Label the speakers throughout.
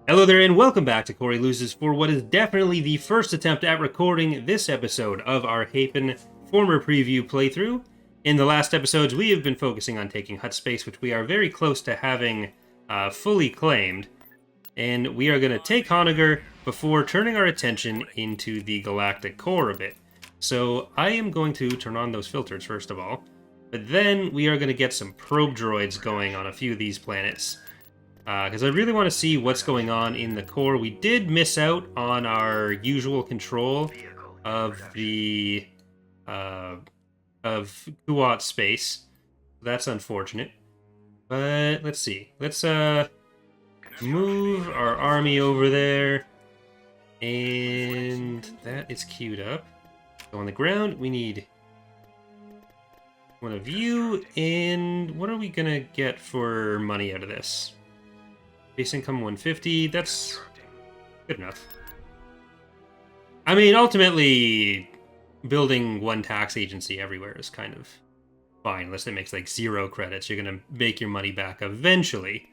Speaker 1: Hello there and welcome back to Corey Loses for what is definitely the first attempt at recording this episode of our Hapen former preview playthrough. In the last episodes we have been focusing on taking hut space, which we are very close to having fully claimed. And we are going to take Honegger before turning our attention into the galactic core a bit. So I am going to turn on those filters first of all, but then we are going to get some probe droids going on a few of these planets. Because I really want to see what's going on in the core. We did miss out on our usual control of the of Kuat space. That's unfortunate. But let's see. Let's move our army over there, and that is queued up. So on the ground, we need one of you. And what are we gonna get for money out of this? Base income 150, that's good enough. I mean, ultimately, building one tax agency everywhere is kind of fine, unless it makes like 0 credits. You're going to make your money back eventually,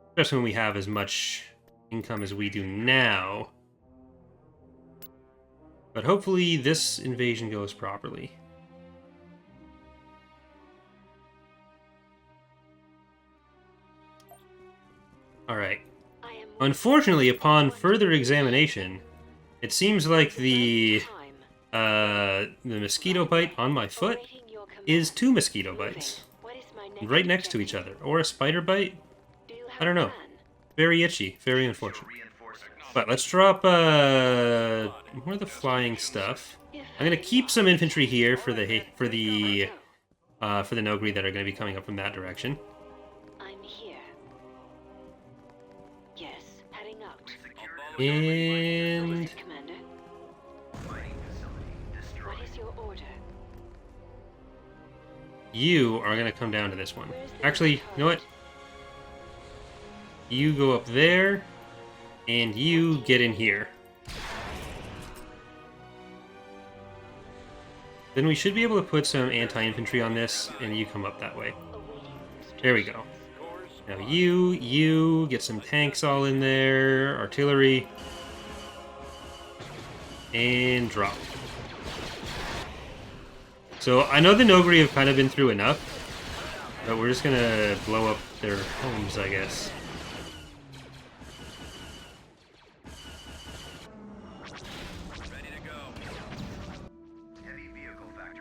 Speaker 1: especially when we have as much income as we do now. But hopefully this invasion goes properly. Alright. Unfortunately, upon further examination, it seems like the mosquito bite on my foot is 2 mosquito bites. Right next to each other. Or a spider bite? I don't know. Very itchy. Very unfortunate. But let's drop more of the flying stuff. I'm gonna keep some infantry here for the Nogri that are gonna be coming up from that direction. And you are going to come down to this one. Actually, you know what? You go up there, and you get in here. Then we should be able to put some anti-infantry on this, and you come up that way. There we go. Now you get some tanks all in there, artillery, and drop. So I know the Nogri have kind of been through enough, but we're just gonna blow up their homes, I guess.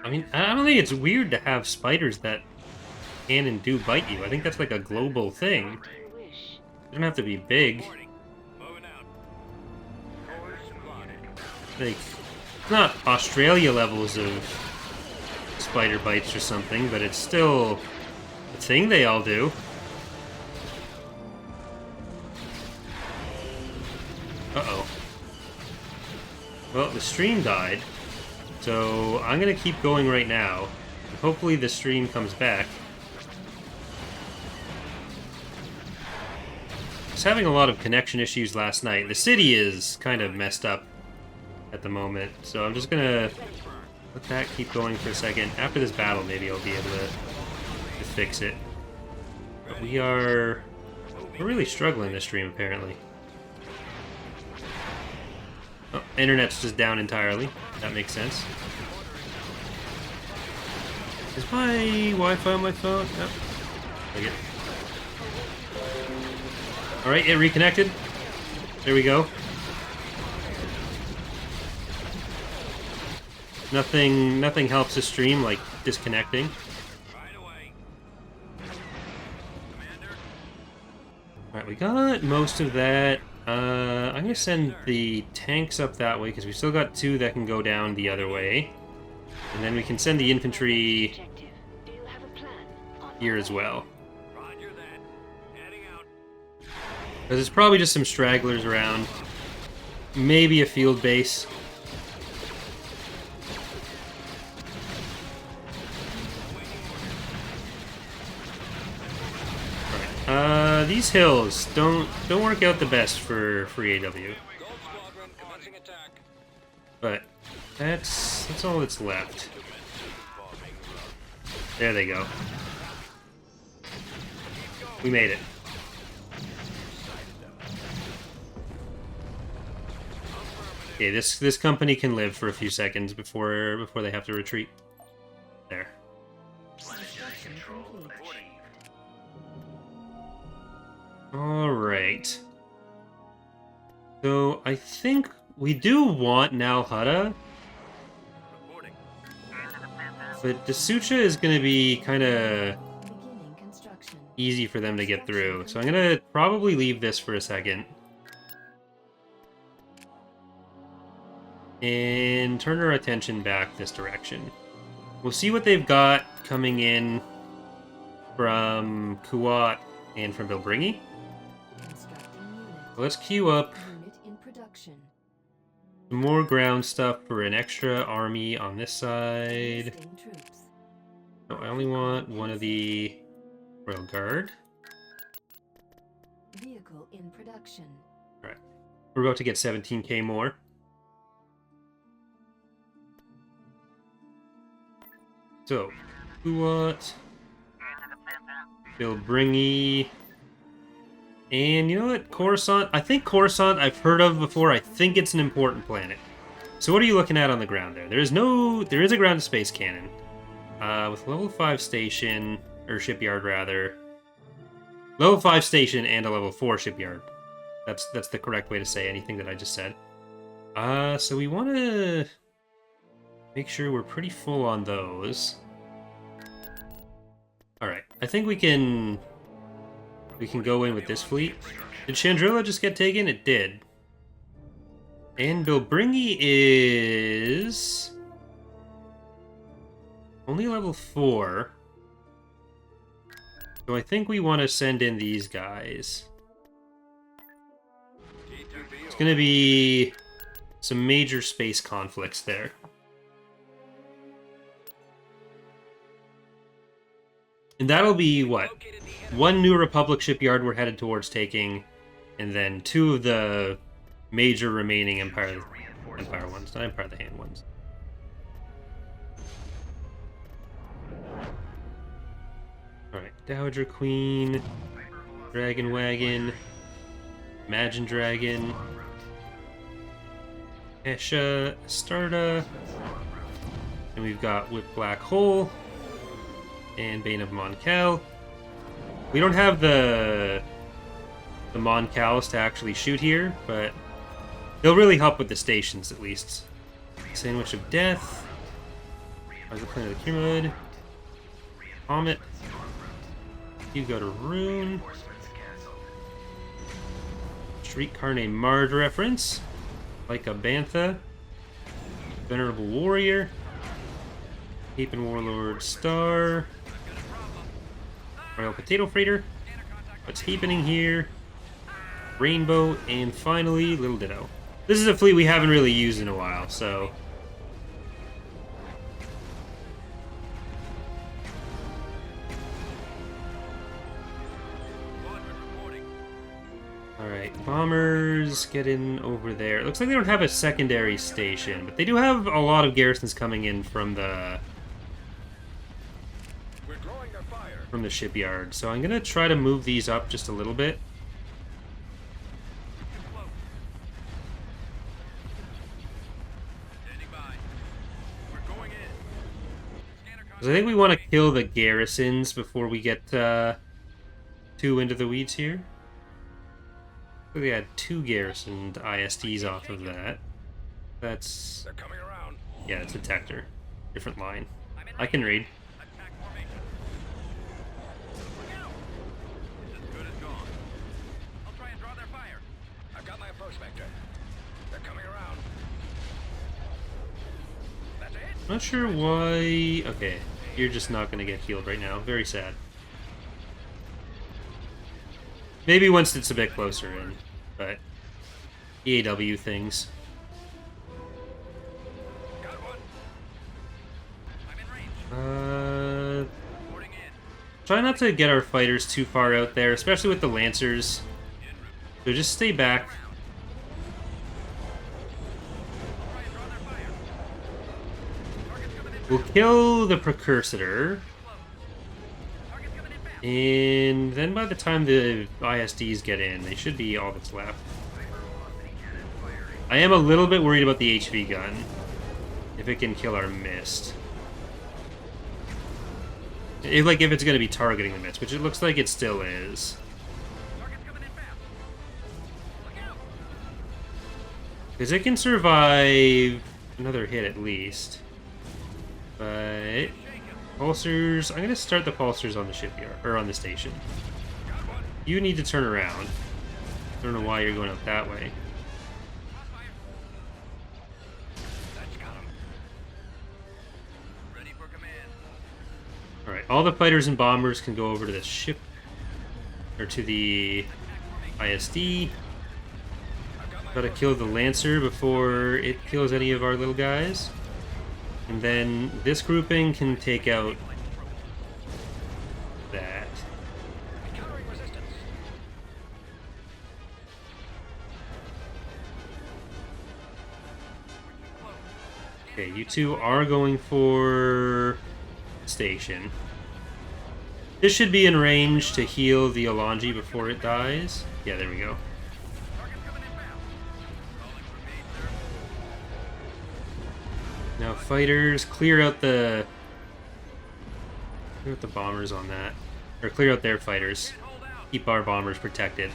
Speaker 1: I mean, I don't think it's weird to have spiders that can and do bite you. I think that's like a global thing. It doesn't have to be big. Like, it's not Australia levels of spider bites or something, but it's still a thing they all do. Uh-oh. Well, the stream died, so I'm gonna keep going right now. Hopefully the stream comes back. I was having a lot of connection issues last night. The city is kind of messed up at the moment, so I'm just gonna let that keep going for a second. After this battle, maybe I'll be able to fix it. But we're really struggling this stream, apparently. Oh, internet's just down entirely. That makes sense. Is my Wi-Fi on my phone? No. Take it. Alright, it reconnected. There we go. Nothing helps the stream like disconnecting. Alright, we got most of that. I'm gonna send the tanks up that way because we still got 2 that can go down the other way. And then we can send the infantry here as well. Because it's probably just some stragglers around. Maybe a field base. These hills don't work out the best for free AW. But that's all that's left. There they go. We made it. Okay, this company can live for a few seconds before they have to retreat. There. Alright. So, I think we do want Nal Hutta. But Dasucha is going to be kind of easy for them to get through. So I'm going to probably leave this for a second. And turn our attention back this direction. We'll see what they've got coming in from Kuat and from Bilbringi. Let's queue up some more ground stuff for an extra army on this side. No, I only want one of the Royal Guard.
Speaker 2: Vehicle in production.
Speaker 1: Alright. We're about to get 17k more. So, Kuat, Bilbringi, and you know what? Coruscant. I think Coruscant I've heard of before. I think it's an important planet. So what are you looking at on the ground there? There is a ground-to-space cannon. With level 5 station, or shipyard rather. Level 5 station and a level 4 shipyard. That's the correct way to say anything that I just said. So we want to make sure we're pretty full on those. Alright, I think we can go in with this fleet. Did Chandrilla just get taken? It did. And Bilbringi is only level 4. So I think we want to send in these guys. It's going to be some major space conflicts there. And that'll be, what? One New Republic shipyard we're headed towards taking, and then 2 of the major remaining Empire ones, not Empire of the Hand ones. Alright, Dowager Queen, Dragon Wagon, Imagine Dragon, Esha, Astarta, and we've got Whip Black Hole, and Bane of Mon Cal. We don't have the Mon Cals to actually shoot here, but they'll really help with the stations at least. Sandwich of Death. How's the Planet of the Kirmud? Comet. You go to Rune. Streetcar named Marge reference. Like a Bantha. Venerable Warrior. Hapen Warlord Star. Royal Potato Freighter. What's happening here? Rainbow, and finally, Little Ditto. This is a fleet we haven't really used in a while, so... Alright, bombers get in over there. It looks like they don't have a secondary station, but they do have a lot of garrisons coming in from the shipyard. So I'm gonna try to move these up just a little bit. Because I think we want to kill the garrisons before we get too into the weeds here. We had 2 garrisoned ISDs off of that. That's... yeah, it's a Detector. Different line. I can read. Not sure why... okay, you're just not going to get healed right now. Very sad. Maybe once it's a bit closer in, but... EAW things. Try not to get our fighters too far out there, especially with the Lancers. So just stay back. We'll kill the Precursor. And then by the time the ISDs get in, they should be all that's left. I am a little bit worried about the HV gun. If it can kill our mist. If it's going to be targeting the mist, which it looks like it still is. Because it can survive another hit at least. But pulsers, I'm going to start the pulsers on the shipyard, or on the station. You need to turn around. I don't know why you're going out that way. Alright, all the fighters and bombers can go over to the ship, or to the ISD. Gotta kill the Lancer before it kills any of our little guys. And then this grouping can take out that. Okay, you two are going for station. This should be in range to heal the Alonji before it dies. Yeah, there we go. Now fighters, clear out the bombers on that. Or clear out their fighters. Keep our bombers protected.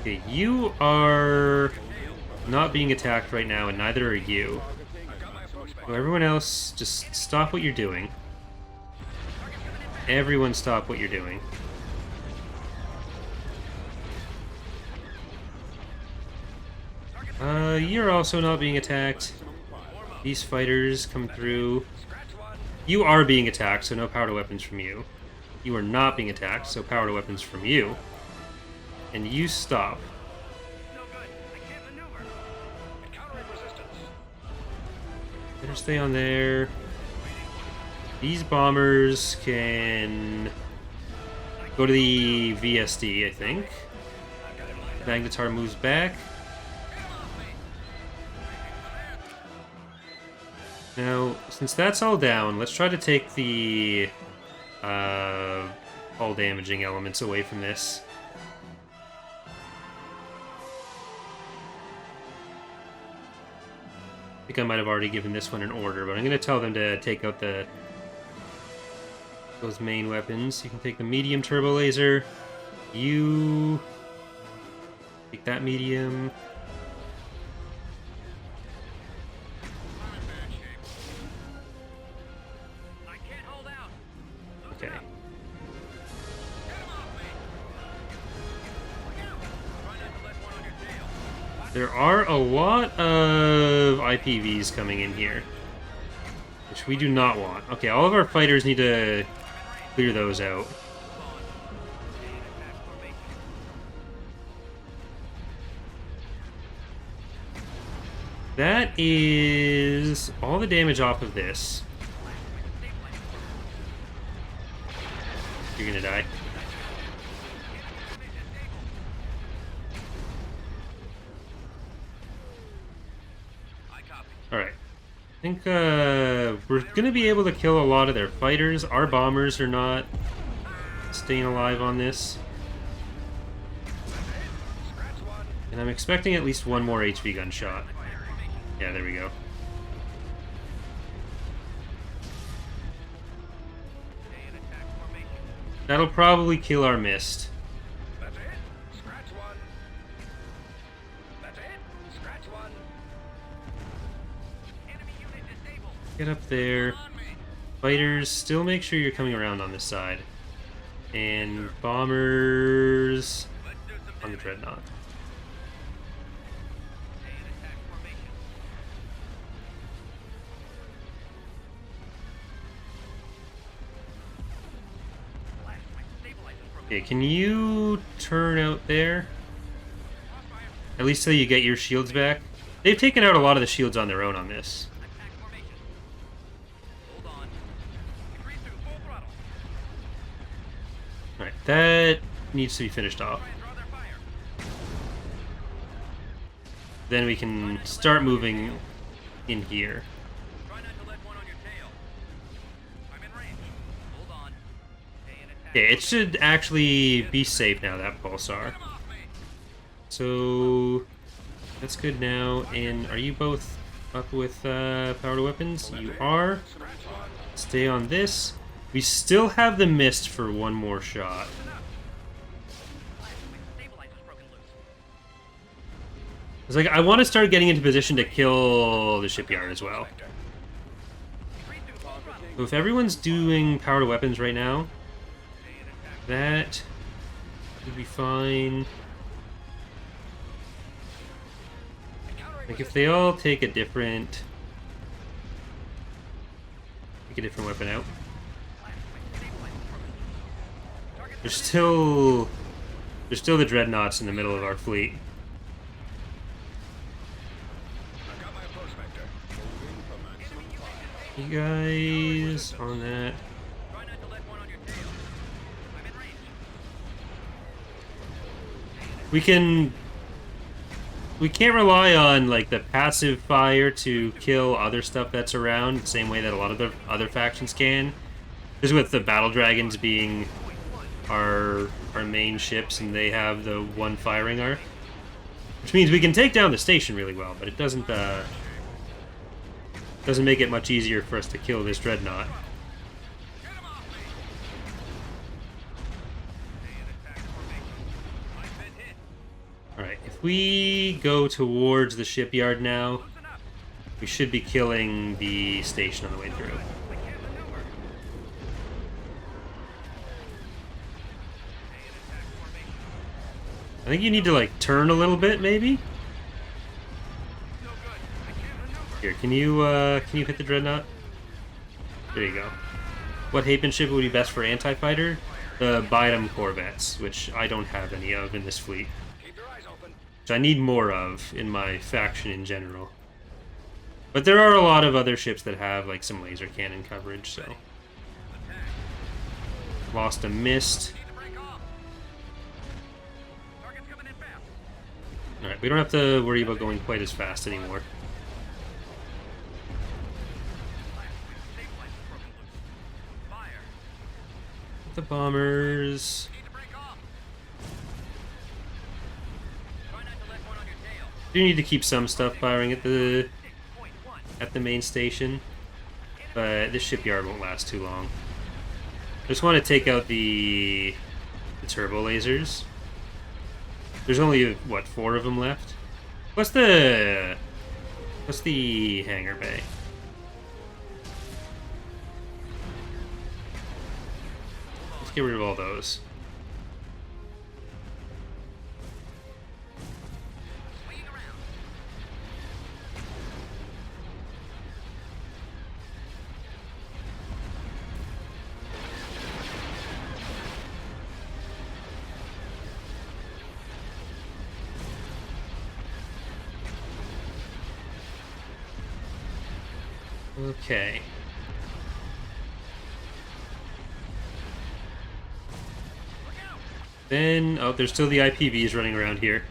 Speaker 1: Okay, you are not being attacked right now, and neither are you. So everyone else, just stop what you're doing. Everyone stop what you're doing. You're also not being attacked. These fighters come through. You are being attacked, so no power to weapons from you. You are not being attacked, so power to weapons from you. And you stop. Better stay on there. These bombers can go to the VSD, I think. Magnetar moves back. Now, since that's all down, let's try to take the all damaging elements away from this. I think I might have already given this one an order, but I'm going to tell them to take out those main weapons. You can take the medium turbo laser. You take that medium. Okay. There are a lot of IPVs coming in here, which we do not want. Okay, all of our fighters need to clear those out. That is all the damage off of this. You're gonna die. Alright. I think we're going to be able to kill a lot of their fighters. Our bombers are not staying alive on this. And I'm expecting at least one more HV gun shot. Yeah, there we go. That'll probably kill our mist. Get up there. Fighters, still make sure you're coming around on this side. And bombers on the Dreadnought. Okay, can you turn out there? At least till you get your shields back. They've taken out a lot of the shields on their own on this. Alright, that needs to be finished off. Then we can start moving in here. Okay, it should actually be safe now, that pulsar. So that's good now. And are you both up with powered weapons? You are. Stay on this. We still have the mist for one more shot. It's like I want to start getting into position to kill the shipyard as well. So if everyone's doing powered weapons right now, that would be fine. Like if they all take a different weapon out. There's still the dreadnoughts in the middle of our fleet. You guys on that. We can't rely on like the passive fire to kill other stuff that's around the same way that a lot of the other factions can. Just with the battle dragons being our main ships and they have the one firing arc. Which means we can take down the station really well, but it doesn't make it much easier for us to kill this dreadnought. Alright, if we go towards the shipyard now, we should be killing the station on the way through. I think you need to, like, turn a little bit, maybe? Here, can you hit the dreadnought? There you go. What Hapen ship would be best for anti-fighter? The Bidem corvettes, which I don't have any of in this fleet. Which I need more of in my faction in general. But there are a lot of other ships that have, like, some laser cannon coverage, so... Lost a mist. Alright, we don't have to worry about going quite as fast anymore. The bombers. Do need to keep some stuff firing at the main station, but this shipyard won't last too long. I just want to take out the turbo lasers. There's only, what, 4 of them left? What's the hangar bay? Let's get rid of all those. Okay. Then, oh, there's still the IPVs running around here.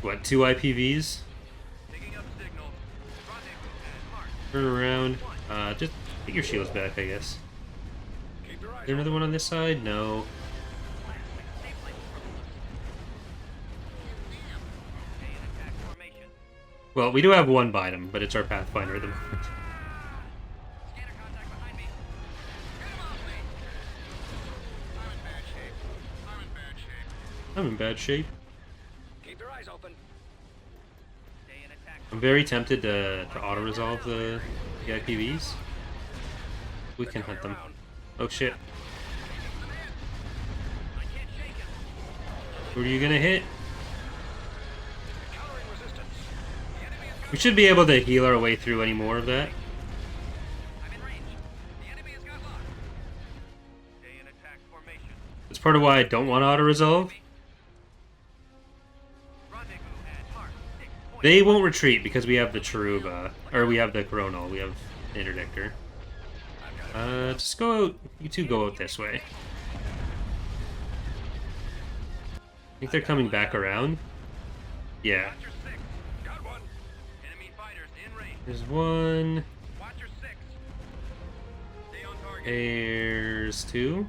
Speaker 1: What, 2 IPVs? Turn around. Just get your shields back, I guess. Is there another one on this side? No. Well, we do have one Bidem, but it's our Pathfinder at the moment. I'm in bad shape. Keep your eyes open. I'm very tempted to auto-resolve the IPVs. We can hunt them. Oh shit. Who are you gonna hit? We should be able to heal our way through any more of that. That's part of why I don't want auto-resolve. They won't retreat because we have the Cheruba, or we have the Coronal, we have the Interdictor. Just go out, you two go out this way. I think they're coming back around. Yeah. There's one. There's 2.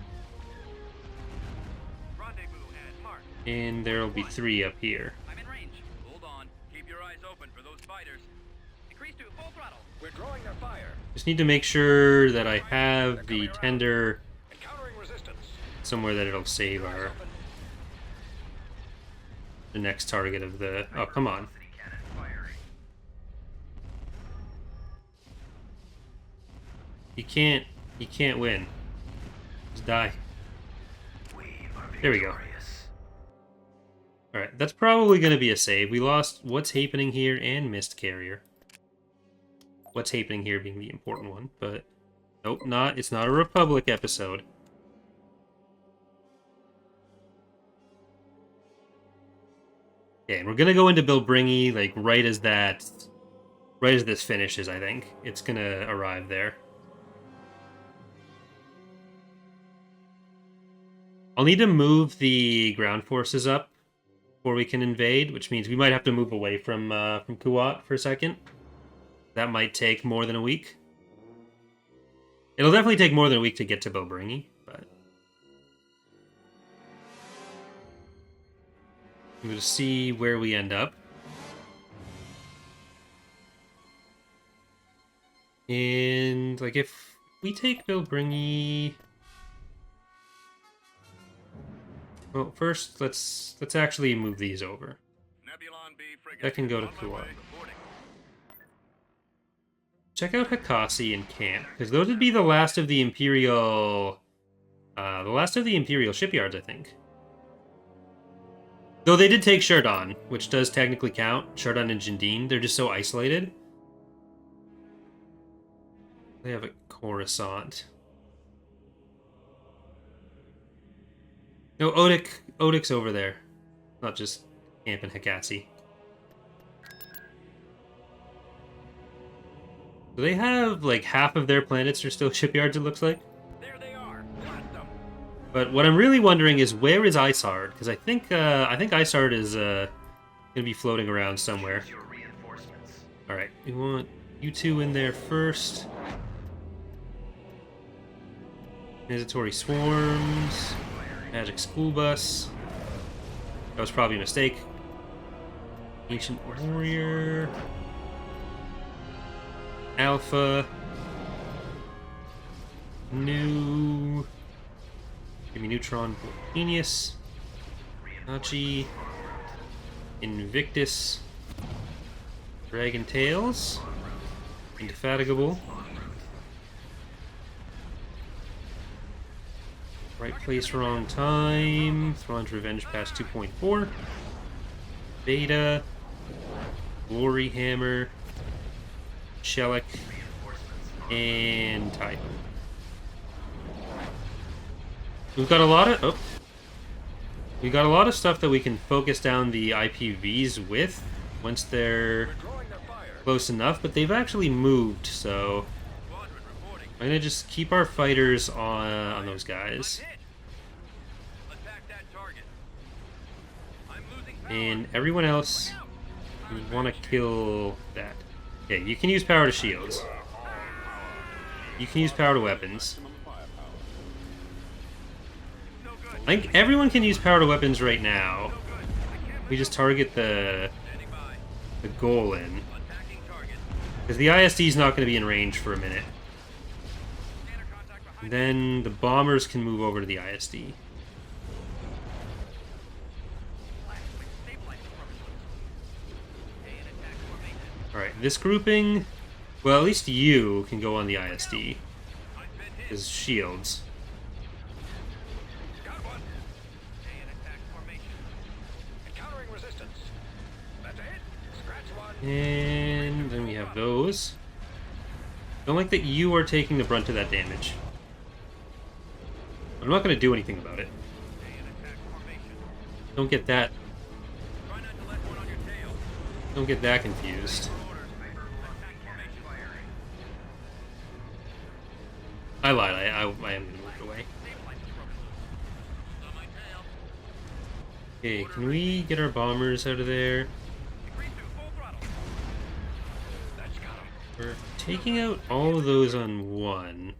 Speaker 1: And there'll be 3 up here.
Speaker 2: I'm in range. Hold on. Keep your eyes open for those fighters. Increase to full throttle. We're drawing their fire.
Speaker 1: Just need to make sure that I have the tender somewhere that it'll save the next target of the... Oh, come on. You can't win. Just die. There we go. Alright, that's probably going to be a save. We lost What's Happening Here and Mist Carrier. What's Happening Here being the important one, but... Nope, it's not a Republic episode. Okay, and we're going to go into Bilbringi, like, right as this finishes, I think. It's going to arrive there. I'll need to move the ground forces up before we can invade, which means we might have to move away from Kuat for a second. That might take more than a week. It'll definitely take more than a week to get to Bilbringi, but... I'm going to see where we end up. And, like, if we take Bilbringi... Well, first, let's actually move these over. That can go to Kuat. Check out Hakasi and camp, because those would be the last of the Imperial shipyards, I think. Though they did take Shardon, which does technically count. Shardon and Jindine, they're just so isolated. They have a Coruscant. No, Odic's over there. Not just camping Hakasi. Do they have, like, half of their planets are still shipyards, it looks like?
Speaker 2: There they are. Blast them.
Speaker 1: But what I'm really wondering is, where is Isard? Because I think Isard is going to be floating around somewhere. Alright, we want you two in there first. Transitory swarms. Magic school bus. That was probably a mistake. Ancient warrior. Alpha. New. Give me Neutron. Genius. Nachi. Invictus. Dragon Tails. Indefatigable. Right place, wrong time. Thrawn's Revenge past 2.4. Beta. Glory Hammer. Shellick. And Type. We've got a lot of stuff that we can focus down the IPVs with once they're close enough, but they've actually moved, so I'm gonna just keep our fighters on those guys. And everyone else, we want to kill that. Okay, you can use power to shields. You can use power to weapons. I think everyone can use power to weapons right now. We just target the goal in. Because the ISD is not going to be in range for a minute. And then the bombers can move over to the ISD. Alright, this grouping... Well, at least you can go on the ISD. As shields. And then we have those. Don't like that you are taking the brunt of that damage. I'm not going to do anything about it. Don't get that. Don't get that confused. I lied. I am going to move away. Okay, can we get our bombers out of there? We're taking out all of those on one.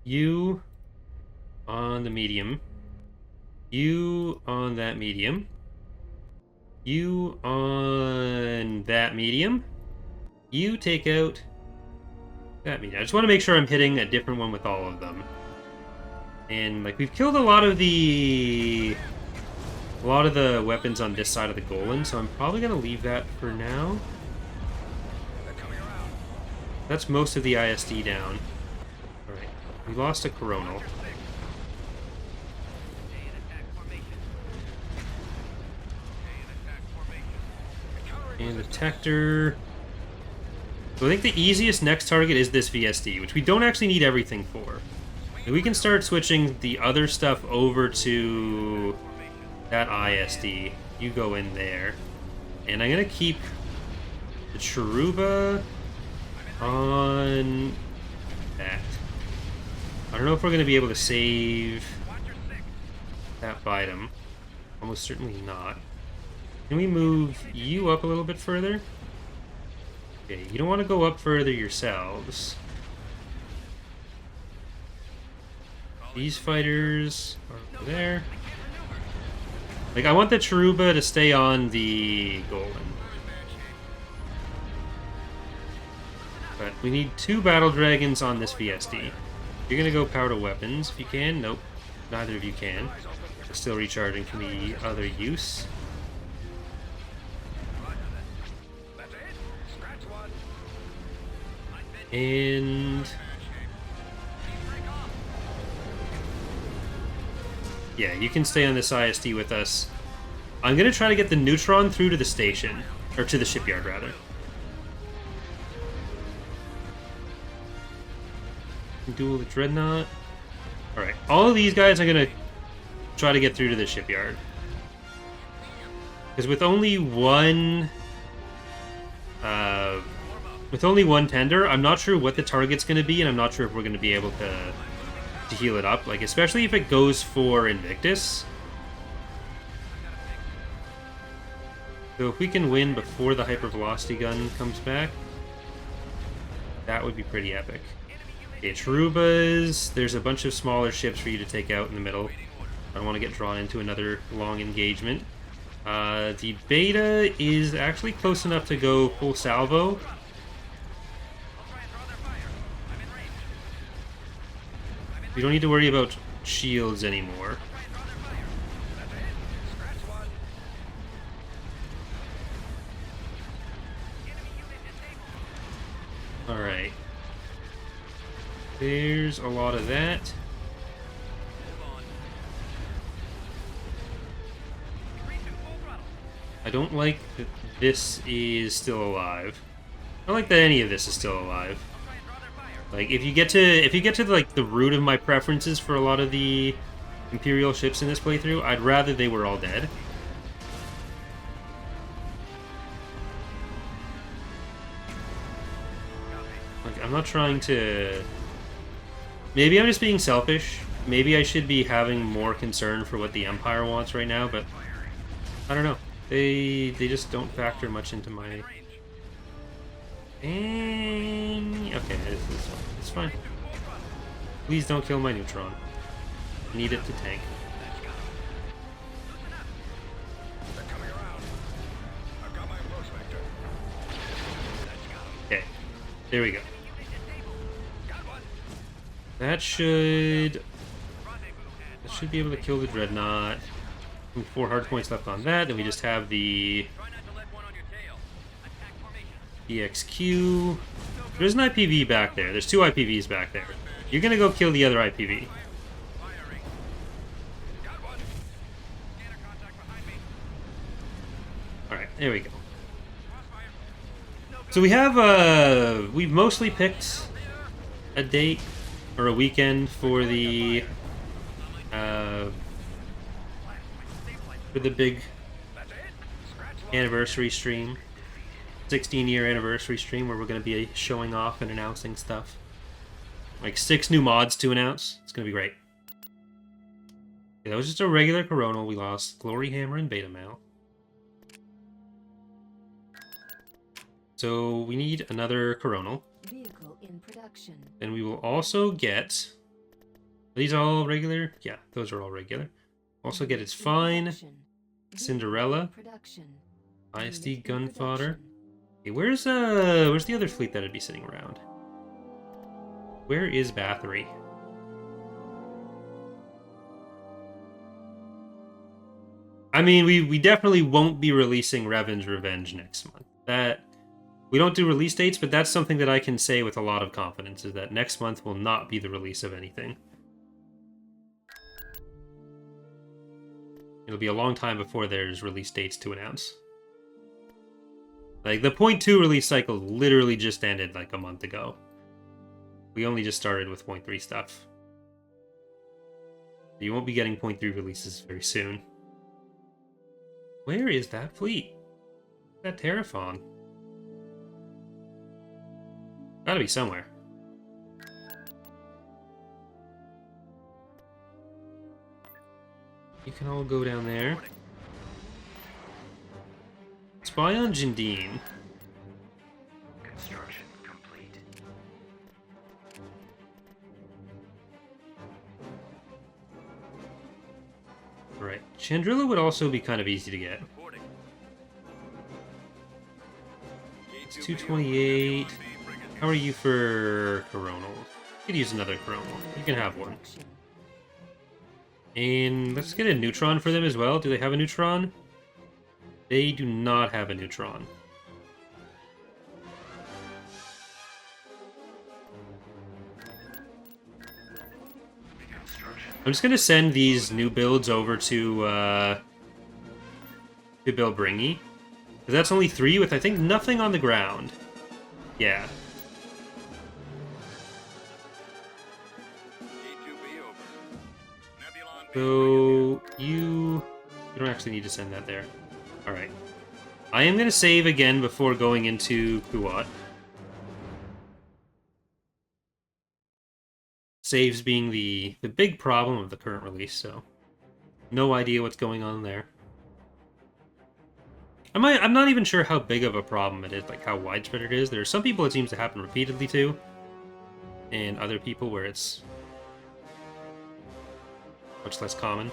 Speaker 1: You on the medium. You on that medium. You on that medium. You take out that medium. I just want to make sure I'm hitting a different one with all of them. And like we've killed a lot of the weapons on this side of the Golan, so I'm probably gonna leave that for now. That's most of the ISD down. Alright. We lost a coronal. And detector. So I think the easiest next target is this VSD, which we don't actually need everything for. And we can start switching the other stuff over to that ISD. You go in there. And I'm going to keep the Cheruba on that. I don't know if we're going to be able to save that Bidem. Almost certainly not. Can we move you up a little bit further? Okay, you don't want to go up further yourselves. These fighters are over there. Like, I want the Cheruba to stay on the Golan. But we need 2 battle dragons on this VSD. You're gonna go power to weapons if you can. Nope, neither of you can. Still recharging from the other use. And yeah, you can stay on this ISD with us. I'm gonna try to get the Neutron through to the station, or to the shipyard rather. Duel the Dreadnought. Alright, all of these guys I'm gonna try to get through to the shipyard. Because with only one tender, I'm not sure what the target's going to be, and I'm not sure if we're going to be able to heal it up. Like, especially if it goes for Invictus. So if we can win before the hypervelocity gun comes back, that would be pretty epic. Okay, Cherubas. There's a bunch of smaller ships for you to take out in the middle. I don't want to get drawn into another long engagement. The Beta is actually close enough to go full salvo. We don't need to worry about shields anymore. Alright. There's a lot of that. I don't like that this is still alive. I don't like that any of this is still alive. Like, if you get to like the root of my preferences for a lot of the Imperial ships in this playthrough, I'd rather they were all dead. Like, I'm not trying to... Maybe I'm just being selfish. Maybe I should be having more concern for what the Empire wants right now, but I don't know. They just don't factor much into my... Okay, it's fine. Please don't kill my Neutron. I need it to tank. Okay, there we go. That should be able to kill the Dreadnought. 4 hard points left on that. Then we just have the EXQ. There's an IPV back there. There's 2 IPVs back there. You're gonna go kill the other IPV. Alright, there we go. So we have, we've mostly picked a date or a weekend for the big anniversary stream. 16-year anniversary stream where we're going to be showing off and announcing stuff. Like 6 new mods to announce. It's going to be great. Okay, that was just a regular Coronal. We lost Glory Hammer and Beta Mal. So we need another Coronal.
Speaker 3: in production.
Speaker 1: Then we will also get... Are these all regular? Yeah, those are all regular. Also get its fine, Cinderella, ISD gun fodder. Okay, where's the other fleet that'd be sitting around? Where is Bathory? I mean, we definitely won't be releasing Revan's Revenge next month. That we don't do release dates, but that's something that I can say with a lot of confidence, is that next month will not be the release of anything. It'll be a long time before there's release dates to announce. Like, the .2 release cycle literally just ended like a month ago. We only just started with .3 stuff. You won't be getting .3 releases very soon. Where is that fleet? That Terraphon? Gotta be somewhere. You can all go down there. Spy on Jindine.
Speaker 4: Construction complete.
Speaker 1: Right. Chandrilla would also be kind of easy to get. It's 228. How are you for Coronal? You could use another Coronal. You can have one. And let's get a neutron for them as well. Do they have a neutron? They do not have a neutron. I'm just gonna send these new builds over to build Bringy. Because that's only 3 with, I think, nothing on the ground. Yeah. So, you don't actually need to send that there. Alright. I am going to save again before going into Kuat. Saves being the big problem of the current release, so... No idea what's going on there. I'm not even sure how big of a problem it is, like how widespread it is. There are some people it seems to happen repeatedly to, and other people where it's much less common.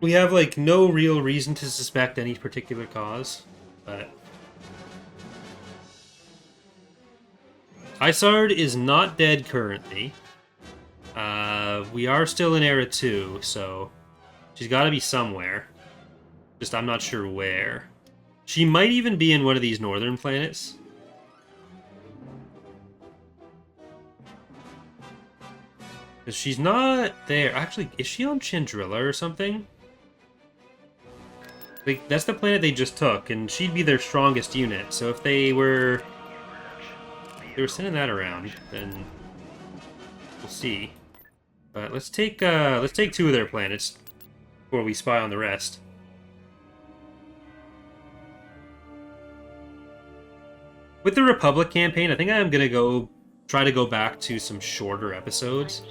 Speaker 1: We have, like, no real reason to suspect any particular cause, but... Isard is not dead currently. We are still in Era 2, so... She's got to be somewhere. Just, I'm not sure where. She might even be in one of these northern planets. Because she's not there. Actually, is she on Chandrilla or something? Like, that's the planet they just took, and she'd be their strongest unit. So if they were sending that around, then we'll see. But let's take 2 of their planets before we spy on the rest. With the Republic campaign, I think I'm gonna try to go back to some shorter episodes.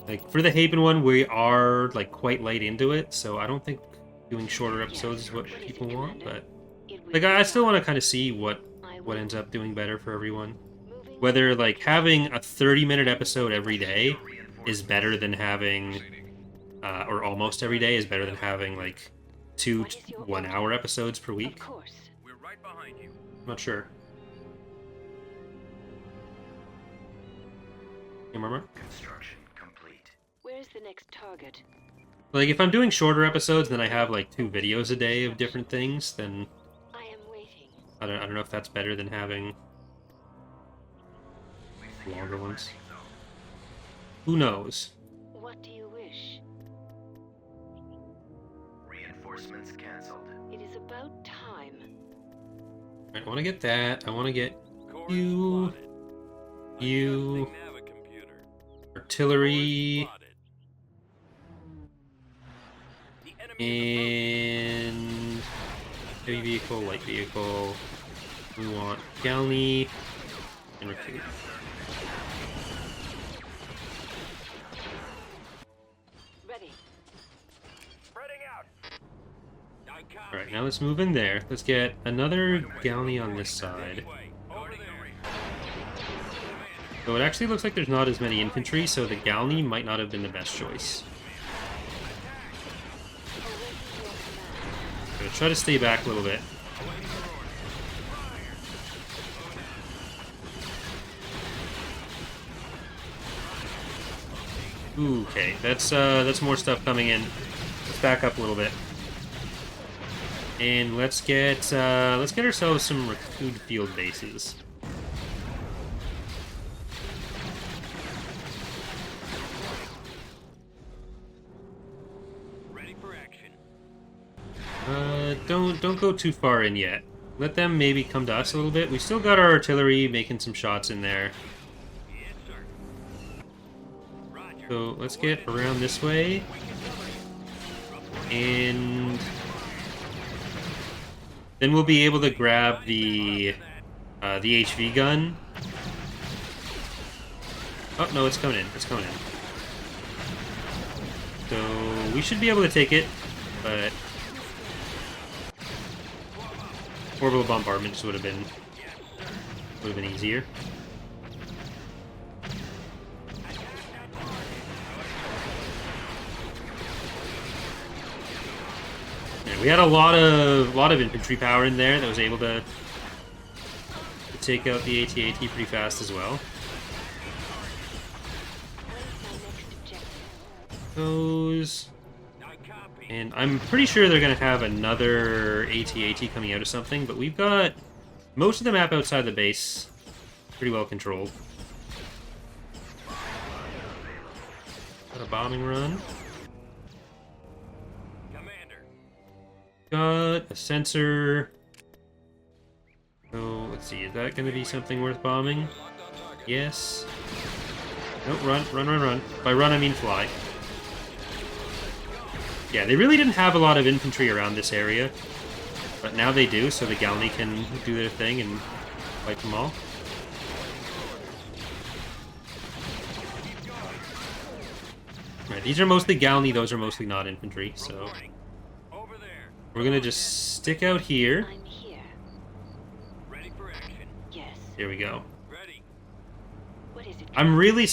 Speaker 1: Like, for the Hapen one, we are, like, quite late into it, so I don't think doing shorter episodes is what people want, but... Like, I still want to kind of see what ends up doing better for everyone. Whether, like, having a 30-minute episode every day is better than having... or almost every day is better than having, like, 2 one-hour episodes per week.
Speaker 2: We're right behind you.
Speaker 1: I'm not sure. You remember?
Speaker 4: Construction complete.
Speaker 3: Where's the next target?
Speaker 1: Like, if I'm doing shorter episodes, then I have, like, 2 videos a day of different things, then...
Speaker 3: I am waiting.
Speaker 1: I don't know if that's better than having longer ones. Who knows?
Speaker 3: What do you wish?
Speaker 4: Reinforcements cancelled.
Speaker 3: It is about time.
Speaker 1: I want to get that. I want to get
Speaker 2: Course
Speaker 1: you,
Speaker 2: plotted.
Speaker 1: you,
Speaker 2: Adjusting navicomputer.
Speaker 1: artillery,
Speaker 2: Course plotted. The enemy
Speaker 1: and heavy vehicle, light vehicle. We want Galney and recruit.
Speaker 3: Ready.
Speaker 2: spreading out.
Speaker 1: Alright, now let's move in there. Let's get another Galney on this side.
Speaker 2: Over there.
Speaker 1: So it actually looks like there's not as many infantry, so the Galney might not have been the best choice. I'm gonna try to stay back a little bit. Okay, that's more stuff coming in. Let's back up a little bit. And let's get ourselves some recruit field bases.
Speaker 2: Ready for action.
Speaker 1: Don't go too far in yet. Let them maybe come to us a little bit. We still got our artillery making some shots in there.
Speaker 2: Yes, sir. Roger.
Speaker 1: So let's get around this way. And then we'll be able to grab the HV gun. Oh, no, it's coming in. It's coming in. So we should be able to take it, but orbital bombardment just would have been easier. Yeah, we had a lot of infantry power in there that was able to take out the AT-AT pretty fast as well. Those, and I'm pretty sure they're gonna have another AT-AT coming out of something, but we've got most of the map outside the base pretty well controlled. Got a bombing run.
Speaker 2: Commander.
Speaker 1: Got a sensor. So let's see, is that gonna be something worth bombing? Yes. No, run. By run I mean fly. Yeah, they really didn't have a lot of infantry around this area, but now they do, so the Galney can do their thing and wipe them all. Right, these are mostly Galney, those are mostly not infantry, so
Speaker 2: Over there.
Speaker 1: we're gonna just stick out here.
Speaker 3: I'm here.
Speaker 2: Ready for action.
Speaker 3: Yes.
Speaker 1: Here we go.
Speaker 2: Ready.
Speaker 3: What is it?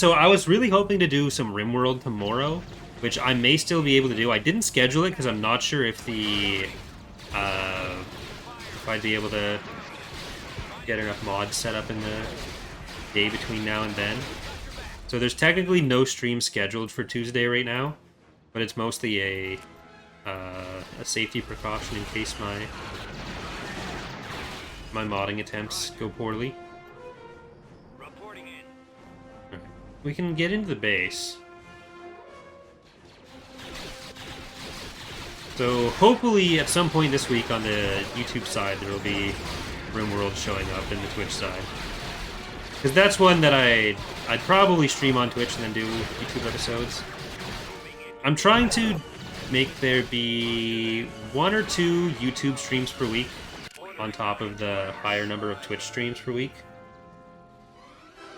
Speaker 1: I was really hoping to do some RimWorld tomorrow, which I may still be able to do. I didn't schedule it because I'm not sure if if I'd be able to get enough mods set up in the day between now and then. So there's technically no stream scheduled for Tuesday right now, but it's mostly a safety precaution in case my modding attempts go poorly.
Speaker 2: Reporting in.
Speaker 1: Alright. We can get into the base. So hopefully at some point this week on the YouTube side there will be RimWorld showing up in the Twitch side. Because that's one that I'd probably stream on Twitch and then do YouTube episodes. I'm trying to make there be 1 or 2 YouTube streams per week on top of the higher number of Twitch streams per week.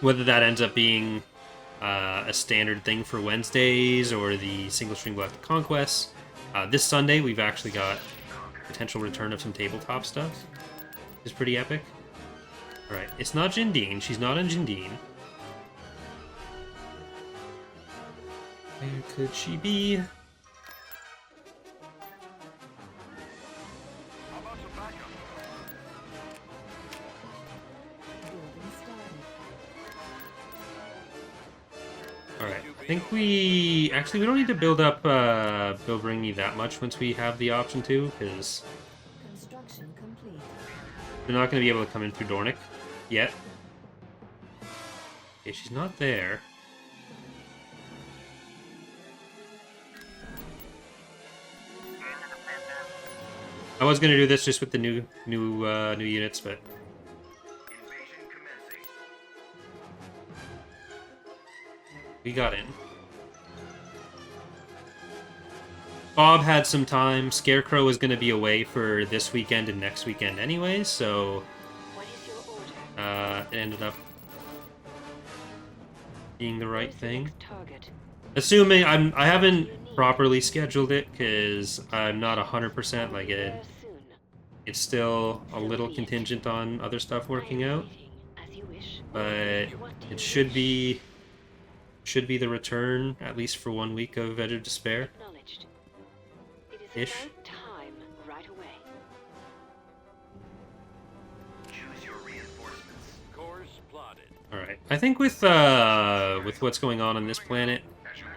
Speaker 1: Whether that ends up being a standard thing for Wednesdays or the single stream Galactic Conquests. This Sunday, we've actually got potential return of some tabletop stuff. It's pretty epic. Alright, it's not Jindine. She's not on Jindine. Where could she be?
Speaker 2: How about some backup?
Speaker 1: Alright, I think we... Actually, we don't need to build up Bilbringi that much once we have the option to, because
Speaker 5: Construction complete.
Speaker 1: they're not going to be able to come in through Dornick yet. Okay, she's not there. I was going to do this just with the new units, but
Speaker 4: Invasion commencing.
Speaker 1: we got in. Bob had some time. Scarecrow was going to be away for this weekend and next weekend anyway, so
Speaker 3: What is your order?
Speaker 1: it ended up being the right
Speaker 3: Where's the
Speaker 1: thing.
Speaker 3: next target?
Speaker 1: Assuming I haven't
Speaker 3: You need
Speaker 1: properly scheduled it because I'm not 100% like it.
Speaker 3: There soon.
Speaker 1: It's still a little contingent on other stuff working out,
Speaker 3: Waiting, as you wish.
Speaker 1: but
Speaker 3: What do
Speaker 1: it
Speaker 3: you
Speaker 1: should
Speaker 3: wish?
Speaker 1: be the return at least for 1 week of Edge of Despair.
Speaker 3: Acknowledged. It is
Speaker 1: Ish.
Speaker 3: about time right away.
Speaker 4: Choose your reinforcements.
Speaker 2: Course plotted.
Speaker 1: All right, I think with what's going on this planet,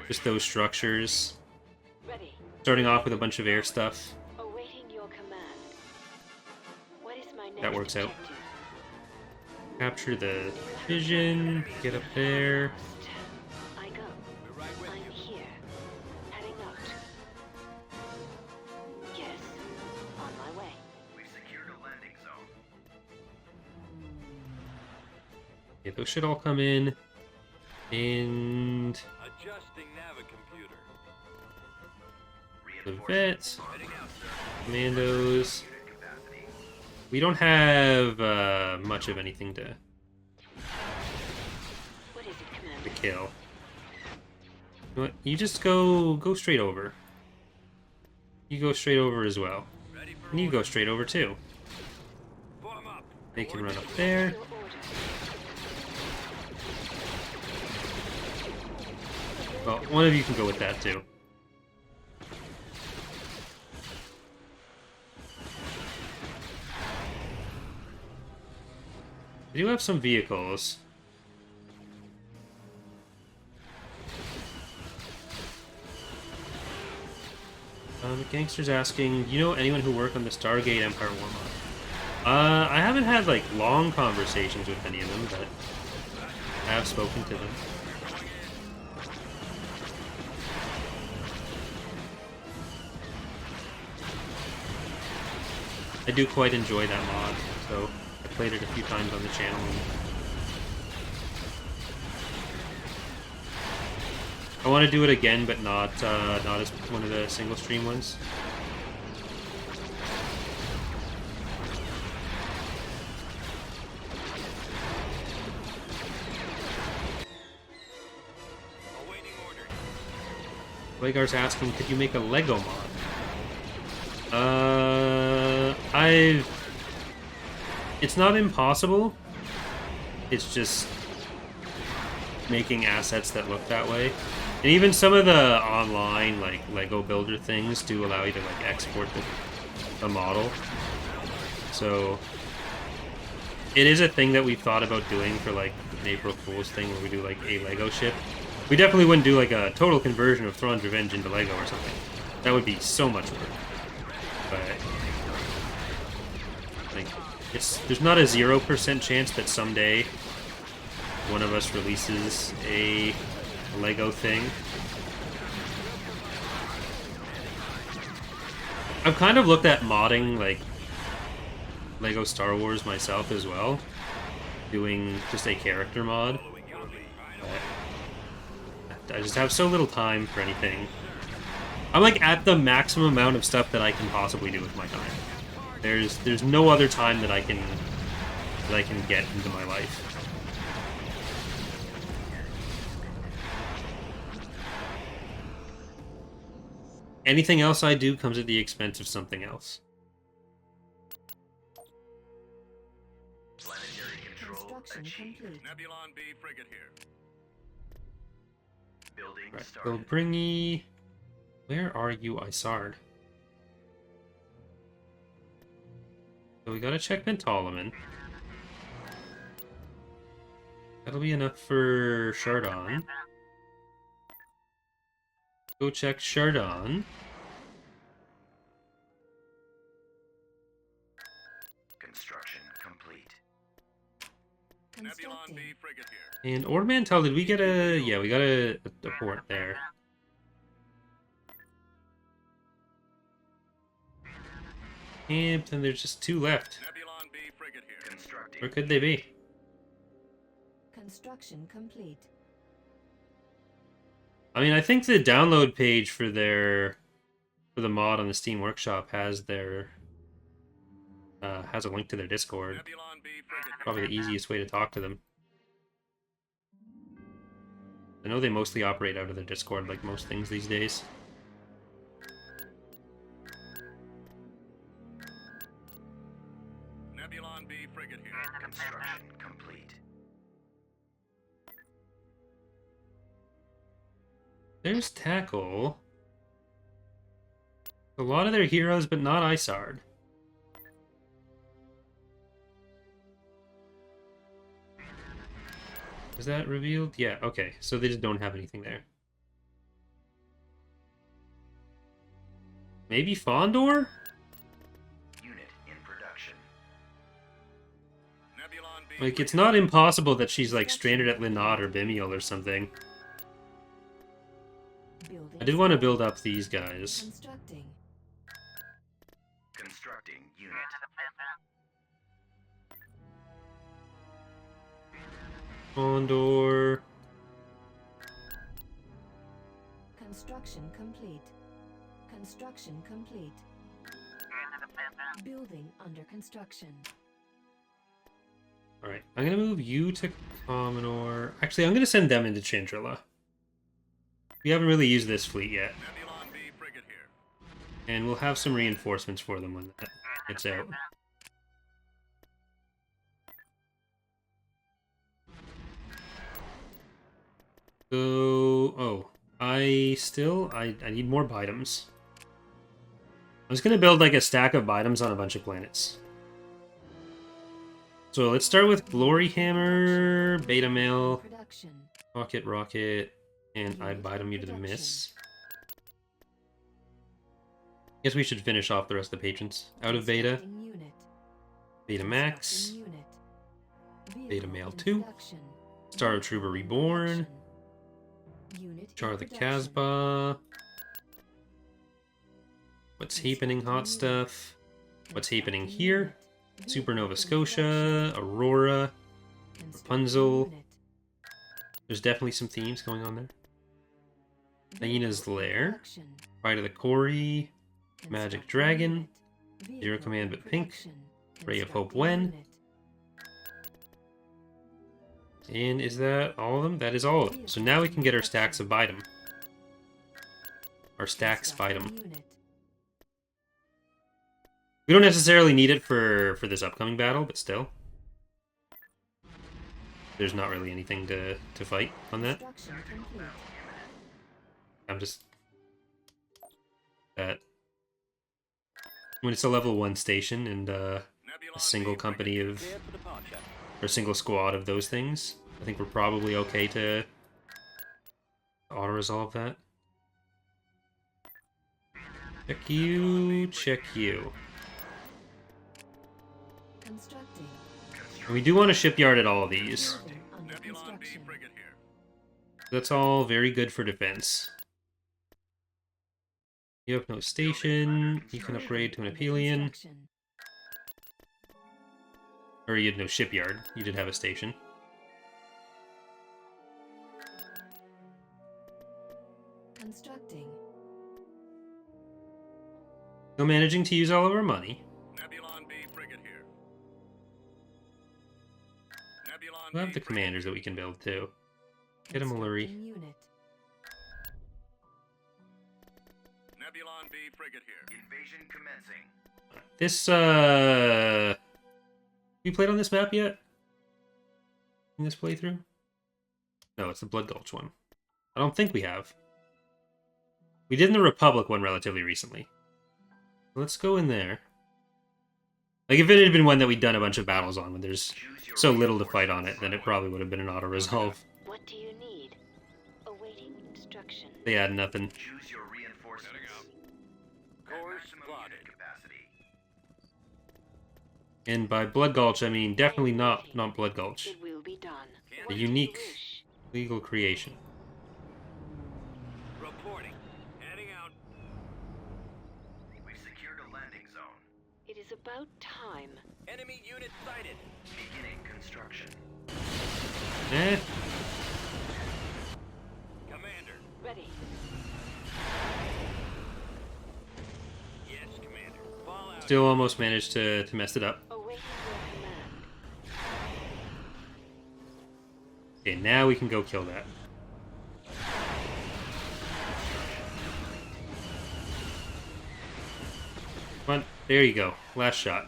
Speaker 1: just those structures,
Speaker 3: Ready.
Speaker 1: starting off with a bunch of air stuff,
Speaker 3: Awaiting your command. What is my next
Speaker 1: that works out.
Speaker 3: objective?
Speaker 1: Capture the vision, get up there.
Speaker 3: I go.
Speaker 2: We're right with
Speaker 3: I'm
Speaker 2: you.
Speaker 3: here. Heading out. Yes. On my way.
Speaker 4: We've secured a landing zone.
Speaker 1: Okay, those should all come in, and
Speaker 2: Adjusting Navicomputer.
Speaker 1: the
Speaker 4: Reinforcements.
Speaker 1: vets,
Speaker 2: Heading out, sir.
Speaker 1: commandos.
Speaker 4: Unit capacity.
Speaker 1: We don't have much of anything to
Speaker 3: What is it, Commander?
Speaker 1: kill. You know what? You just go straight over. You go straight over as well.
Speaker 2: Ready for
Speaker 1: And you go
Speaker 2: order.
Speaker 1: straight over too.
Speaker 2: Form up.
Speaker 1: They can run up there.
Speaker 3: Your order.
Speaker 1: Well, one of you can go with that too. We do have some vehicles. The gangster's asking, you know anyone who worked on the Stargate Empire War mod? I haven't had like long conversations with any of them, but I have spoken to them. I do quite enjoy that mod, so I played it a few times on the channel. I want to do it again, but not as one of the single stream ones.
Speaker 2: Awaiting orders.
Speaker 1: Legar's asking, could you make a Lego mod? It's not impossible. It's just making assets that look that way. And even some of the online, like, Lego Builder things do allow you to, like, export the model. So, it is a thing that we've thought about doing for, like, an April Fool's thing where we do, like, a Lego ship. We definitely wouldn't do, like, a total conversion of Thrawn's Revenge into Lego or something. That would be so much work. But, like, there's not a 0% chance that someday one of us releases a Lego thing. I've kind of looked at modding, like, Lego Star Wars myself as well. Doing just a character mod. But I just have so little time for anything. I'm, like, at the maximum amount of stuff that I can possibly do with my time. There's no other time that I can get into my life. Anything else I do comes at the expense of something else.
Speaker 4: Planetary control
Speaker 5: Construction
Speaker 4: achieved.
Speaker 5: complete.
Speaker 2: Nebulon B frigate here.
Speaker 4: Building
Speaker 1: Right,
Speaker 4: started.
Speaker 1: Bilbringy. Where are you, Isard? So we gotta check Pentalaman. That'll be enough for Chardon. Go check Chardon.
Speaker 4: Construction complete.
Speaker 2: Nebulon B
Speaker 5: Constructing.
Speaker 2: frigate here.
Speaker 1: And Ormantel, did we get a... Yeah, we got a port there. And then there's just two left.
Speaker 2: Nebulon B frigate here.
Speaker 4: Constructing.
Speaker 1: Where could they be?
Speaker 5: Construction complete.
Speaker 1: I mean, I think the download page for the mod on the Steam Workshop has has a link to their Discord.
Speaker 2: Nebulon B frigate
Speaker 1: Probably the easiest way to talk to them. I know they mostly operate out of their Discord, like most things these days.
Speaker 4: Construction complete.
Speaker 1: There's Tackle. A lot of their heroes, but not Isard. Is that revealed? Yeah, okay. So they just don't have anything there. Maybe Fondor?
Speaker 4: Unit in production.
Speaker 2: Nebulon B.
Speaker 1: Like, it's not impossible that she's, like, stranded at Linod or Bimiel or something.
Speaker 5: Building
Speaker 1: I did want to build up these guys.
Speaker 5: constructing.
Speaker 4: Constructing unit.
Speaker 1: Fondor.
Speaker 5: Construction complete. Construction complete. Building under construction.
Speaker 1: Alright, I'm gonna move you to Commodore. Actually, I'm gonna send them into Chandrila. We haven't really used this fleet yet.
Speaker 2: Nebulon B frigate here.
Speaker 1: And we'll have some reinforcements for them when that gets out. So, I need more Bidums. I was gonna build like a stack of Bidums on a bunch of planets. So let's start with Glory Hammer, Beta Male,
Speaker 5: Production.
Speaker 1: Rocket, and I Bidum you to the miss. Guess we should finish off the rest of the patrons. Out of Beta,
Speaker 5: Constructing unit.
Speaker 1: Beta Max,
Speaker 5: Constructing unit.
Speaker 1: Beta
Speaker 5: Vehicle
Speaker 1: Male
Speaker 5: in
Speaker 1: 2,
Speaker 5: production.
Speaker 1: Star Trooper Reborn,
Speaker 5: Unit in
Speaker 1: Char the
Speaker 5: production.
Speaker 1: Casbah. What's happening, hot stuff? What's happening here? Supernova Scotia, Aurora, Rapunzel. There's definitely some themes going on there. Hyena's Lair, Pride of the Quarry, Magic Dragon, Zero Command but Pink, Ray of Hope When. And is that all of them? That is all of them. So now we can get our stacks of Bidum. Our stacks Bidum. We don't necessarily need it for this upcoming battle, but still. There's not really anything to fight on that. I'm just... That... When it's a level 1 station and a single company of... Or a single squad of those things, I think we're probably okay to auto-resolve that. Check you, check you. And we do want a shipyard at all of these.
Speaker 2: Nebulon B frigate here.
Speaker 1: That's all very good for defense. You have no station. You can upgrade to an Aphelion. Or you had no shipyard. You did have a station.
Speaker 5: Constructing.
Speaker 1: Still managing to use all of our money.
Speaker 2: Nebulon B frigate here. Nebulon
Speaker 1: We'll have
Speaker 2: B
Speaker 1: the commanders that we can build too. Get a Mallory.
Speaker 5: Constructing unit.
Speaker 2: Nebulon B frigate here.
Speaker 4: Invasion commencing.
Speaker 1: This, we played on this map yet? In this playthrough? No, it's the Blood Gulch one. I don't think we have. We did in the Republic one relatively recently. Let's go in there. Like, if it had been one that we'd done a bunch of battles on, when there's so little to fight on it, then it probably would have been an auto-resolve.
Speaker 3: What do you need? Awaiting instruction.
Speaker 1: They had nothing.
Speaker 4: Choose your reinforcements.
Speaker 2: Course
Speaker 4: Maximum
Speaker 2: plotted.
Speaker 4: unit capacity.
Speaker 1: And by Blood Gulch, I mean definitely not Blood Gulch.
Speaker 3: It will be done.
Speaker 1: A
Speaker 3: What do you
Speaker 1: unique
Speaker 3: wish?
Speaker 1: legal creation.
Speaker 2: Reporting. Heading out.
Speaker 4: We've secured a landing zone.
Speaker 3: It is about time.
Speaker 2: Enemy unit sighted.
Speaker 4: Beginning construction.
Speaker 1: Eh,
Speaker 2: Commander.
Speaker 3: Ready.
Speaker 2: Yes, Commander. Fall out.
Speaker 1: still almost managed to mess it up.
Speaker 3: Awaiting your command.
Speaker 1: Okay, now we can go kill that. Come on, there you go. Last shot.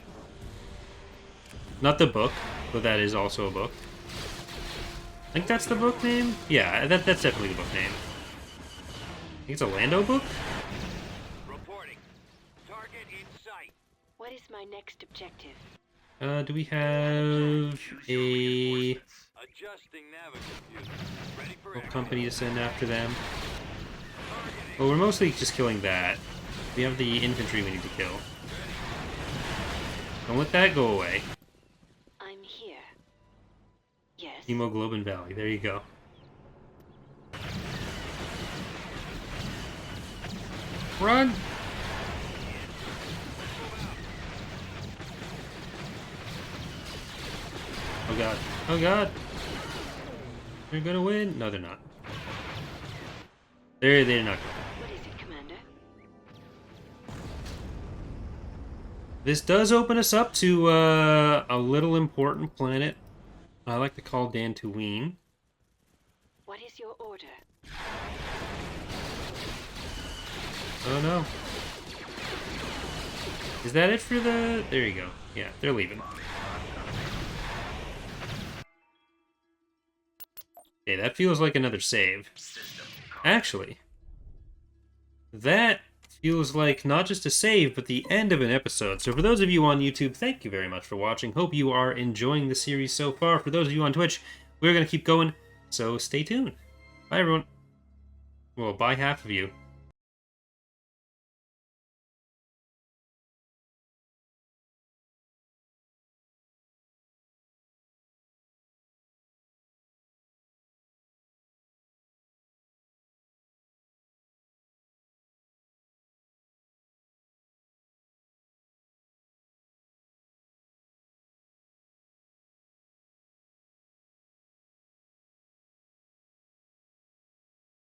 Speaker 1: Not the book. But that is also a book. I think that's the book name? Yeah, that's definitely the book name. I think it's a Lando book?
Speaker 2: Reporting. Target in sight.
Speaker 3: What is my next objective?
Speaker 1: Do we have a
Speaker 2: Adjusting navigator. Ready for
Speaker 1: book
Speaker 2: action.
Speaker 1: company to send after them? Well, we're mostly just killing that. We have the infantry we need to kill. Don't let that go away.
Speaker 3: I'm here. Yes.
Speaker 1: Hemoglobin Valley, there you go. Run! Oh god. Oh god! They're gonna win! No, they're not. They're not.
Speaker 3: What is it, Commander?
Speaker 1: This does open us up to a little important planet I like to call Dantooine.
Speaker 3: What is your order?
Speaker 1: Oh no. Is that it for the... There you go. Yeah, they're leaving. Okay, that feels like another save. Actually, that feels like not just a save, but the end of an episode. So for those of you on YouTube, thank you very much for watching. Hope you are enjoying the series so far. For those of you on Twitch, we're going to keep going, so stay tuned. Bye, everyone. Well, bye half of you.